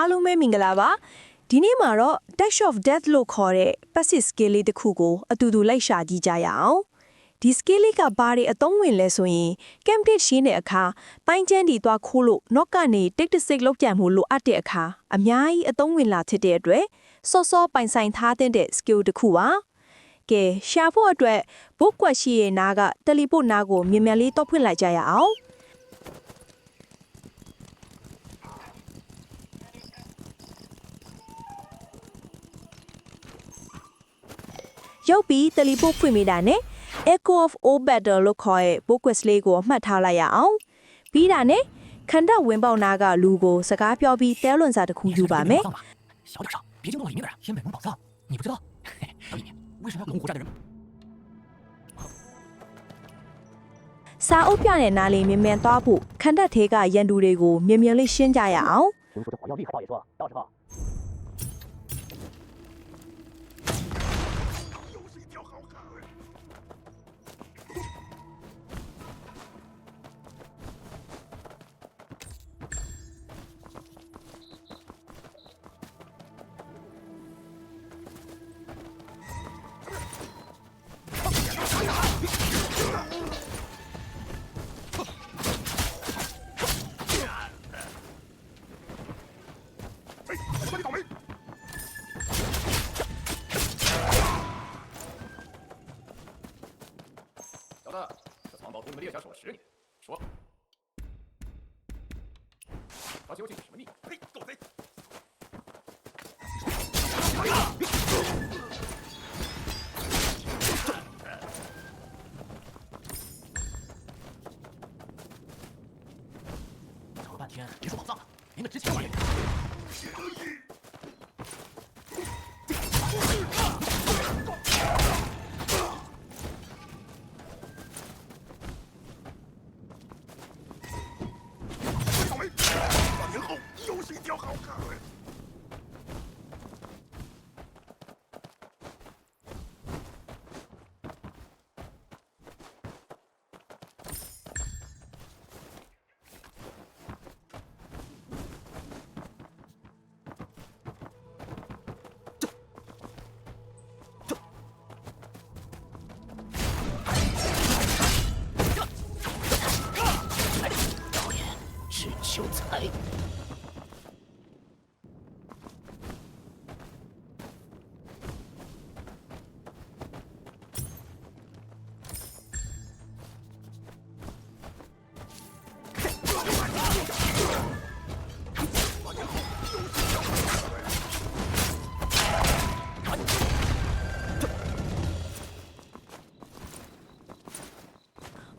အားလုံးပဲမင်္ဂလာပါဒီနေ့မှာတော့ Dash of Death လို့ခေါ်တဲ့ passive skill လေးတစ်ခုကိုအတူတူလိုက်ရှာကြည့်ကြရအောင်ဒီ skill လေးကဘာတွေအသုံးဝင်လဲဆိုရင် camping ရှင်းတဲ့အခါပိုင်းကျန်းတီသွားခိုးလို့ knock ကနေ tick to stick လောက်ကြံမှုလိုအပ်တဲ့အခါအများကြီးအသုံးဝင်လာဖြစ်တဲ့အတွက်စောစောပိုင်ဆိုင်ထားတဲ့ skill တစ်ခုပါကဲရှာဖို့အတွက် book ကွက်ရှိရဲ့နားက teleport နားကိုမြင်မြန်လေးတော့ဖွင့်လိုက်ကြရအောင်ရောက်ပြီး teleport ဖွင့်မိတာနဲ့ Echo of All Battle လို့ခေါ်တဲ့ book quest လေးကိုမှတ်ထားလိုက်ရအောင်ပြီးတာနဲ့ခန္ဓာဝင်ပေါက်နာကလူကိုစကားပြောပြီးတဲလွန်စာတစ်ခုယူပါမယ်小点声，别惊动了里面的人。仙北门宝藏，你不知道？老里面为什么要龙湖寨的人？စာအုပ်ပြတဲ့နားလေးမြင်မြန်သွားဖို့ခန္ဓာထဲကရန်သူတွေကိုမြင်မြန်လေးရှင်းကြရအောင်听说这火药厉害，倒也说，到时候。这藏宝图里面列下锁匙，说，它究竟是什么秘密？嘿，狗贼！找了半天，别说宝藏了，连个值钱玩意儿。秀才，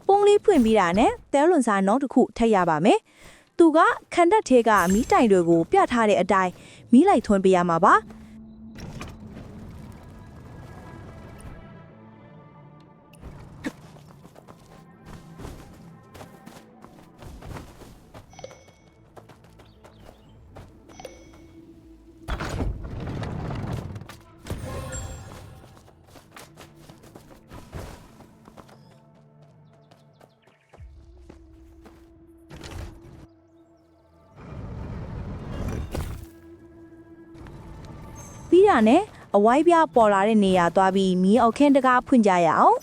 ပုံလေးဖွင့်ပြီးတာနဲ့တဲလွန်စာနောက်တစ်ခုထပ်ရပါမယ်သူကခန္ဓာထဲကမီးတိုင်တွေကိုပြထားတဲ့အတိုင်းမီးလိုက်ထွန်းပေးရမှာပါပြီးတာနဲ့အဝိုင်းပြပေါ်လာတဲ့နေရာသွားပြီးမီးအောက်ခင်းတကားဖွင့်ကြရအောင်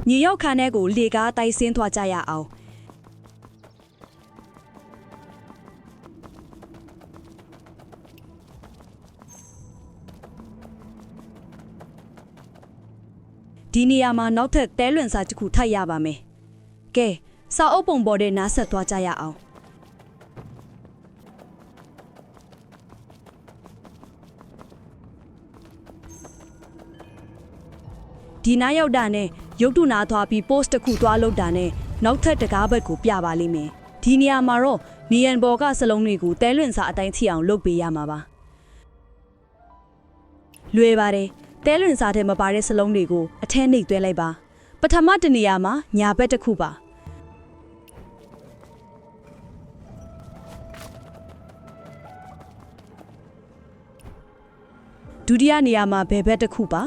ညရောက်ခန်းထဲကိုလေကားတိုက်ဆင်းသွားကြရအောင်ဒီနေရာမှာနောက်ထပ်တဲလွန်စာတစ်ခုထပ်ရပါမယ်ကဲစာအုပ်ပုံပေါ်တဲ့နားဆက်သွားကြရအောင်ဒီနားရောက်တာနဲ့ရုပ်တုနာသွားပြီး post တစ်ခုသွားလုပ်တာနဲ့နောက်ထပ်တကားဘက်ကိုပြပါလိမ့်မယ်ဒီနေရာမှာတော့နီယန်ဘော်ကစလုံးတွေကိုတဲလွင်စာအတိုင်းထိအောင်လုပ်ပေးရမှာပါလွယ်ပါတယ်တဲလွင်စာထဲမှာပါတဲ့စလုံးတွေကိုအထက်နှိပ်သွဲလိုက်ပါပထမတနေရာမှာညာဘက်တစ်ခုပါဒုတိယနေရာမှာဘယ်ဘက်တစ်ခုပါ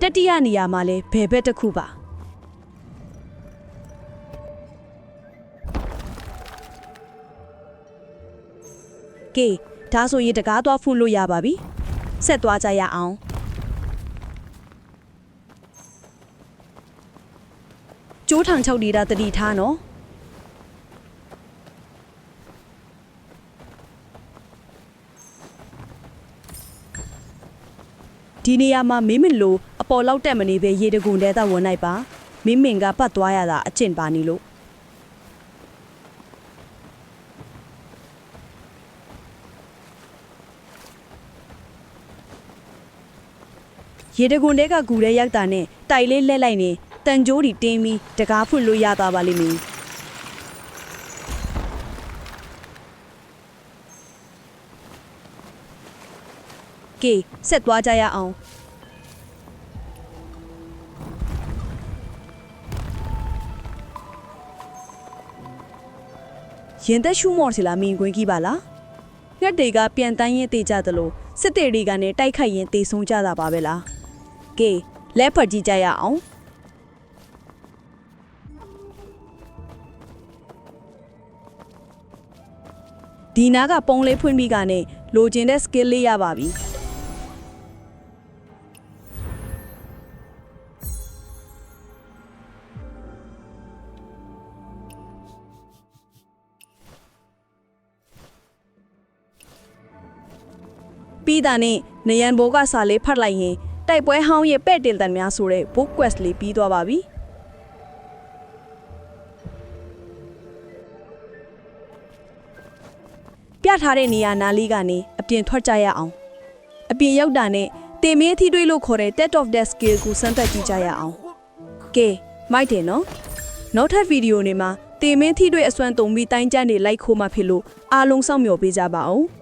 တတိယနေရာမှာလဲဘယ်ဘက်တစ်ခုပါကဲဒါဆိုရင်တကားသွားဖွင့်လို့ရပါပြီဆက်သွားကြရအောင်ကျိုးထောင်ချုပ်နေတာတတိထားနော်ဒီနေရာမှာမင်းမလို့အပေါ်လောက်တက်မနေပဲရေတကွန်တဲတော့ဝင်လိုက်ပါမင်းမင်ကပတ်သွားရတာအကျင့်ပါနေလို့ရေတကွန်တဲကဂူရဲရောက်တာနဲ့တိုက်လေးလှက်လိုက်နေတန်ကြိုးဒီတင်းပြီးတကားဖွင့်လို့ရသွားပါလိမ့်မယ်ကဲဆက်သွားကြရအောင်ရင်သက်ရှူမော်စီလာမင်းခွင်းကြီးပါလားငှက်တွေကပြန်တန်းရင်တေးကြသလိုစစ်တေတွေကလည်းတိုက်ခိုက်ရင်တေဆုံးကြတာပါပဲလားကဲလက်ဖက်ကြည့်ကြရအောင်ဒီနာကပုံလေးဖွင့်ပြီးကနေလိုချင်တဲ့ skill လေးရပါပြီပြီးတာနဲ့နယံဘိုးကစာလေးဖတ်လိုက်ရင်တိုက်ပွဲဟောင်းရဲ့ပဲ့တင်တန်များဆိုတဲ့ book quest လေးပြီးသွားပါပြီပြထားတဲ့နေရာနားလေးကနေအပြင်ထွက်ကြရအောင်အပြင်ရောက်တာနဲ့တင်မင်းထီတွေးလို့ခေါ်တဲ့ Test of Death Skill ကိုစမ်းသပ်ကြည့်ကြရအောင်ကဲမိုက်တယ်နော်နောက်ထပ်ဗီဒီယိုတွေမှာတင်မင်းထီတွေအစွမ်းတုံပြီးတိုင်းကျန်းနေလိုက်ခိုးမှဖြစ်လို့အားလုံးစောင့်မျှော်ပေးကြပါအောင်